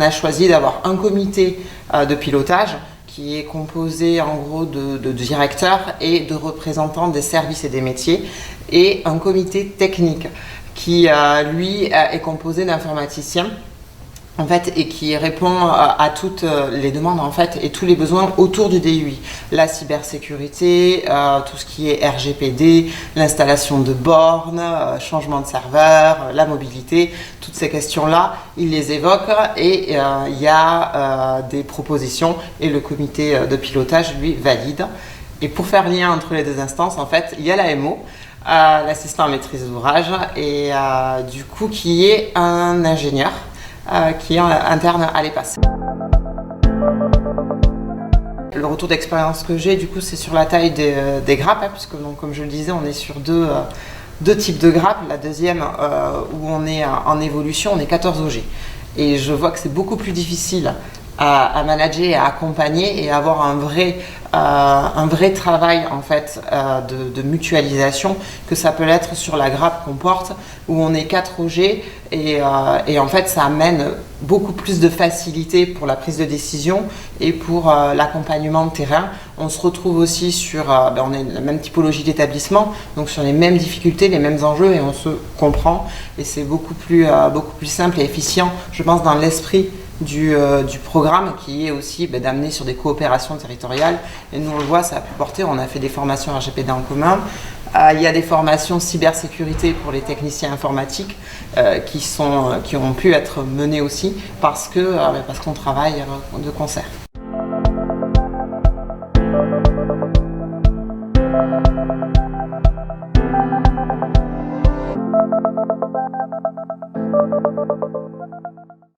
a choisi d'avoir un comité de pilotage qui est composé en gros de directeurs et de représentants des services et des métiers, et un comité technique qui, lui, est composé d'informaticiens en fait, et qui répond à toutes les demandes en fait, et tous les besoins autour du DUI. La cybersécurité, tout ce qui est RGPD, l'installation de bornes, changement de serveur, la mobilité, toutes ces questions-là, il les évoque et il y a des propositions et le comité de pilotage, lui, valide. Et pour faire lien entre les deux instances, en fait, il y a l'AMO, l'assistant à maîtrise d'ouvrage, et du coup, qui est un ingénieur qui est interne à l'EPAS. Le retour d'expérience que j'ai, du coup, c'est sur la taille des grappes, puisque donc, comme je le disais, on est sur deux types de grappes. La deuxième, où on est en évolution, on est 14 OG. Et je vois que c'est beaucoup plus difficile à manager et à accompagner et à avoir un vrai travail en fait de mutualisation que ça peut l'être sur la grappe qu'on porte où on est 4 OG et en fait ça amène beaucoup plus de facilité pour la prise de décision et pour l'accompagnement de terrain. On se retrouve aussi sur, on est la même typologie d'établissement, donc sur les mêmes difficultés, les mêmes enjeux et on se comprend et c'est beaucoup plus simple et efficient, je pense, dans l'esprit du programme qui est aussi d'amener sur des coopérations territoriales. Et nous on le voit, ça a pu porter, on a fait des formations RGPD en commun, il y a des formations cybersécurité pour les techniciens informatiques qui ont pu être menées aussi parce qu'on travaille de concert.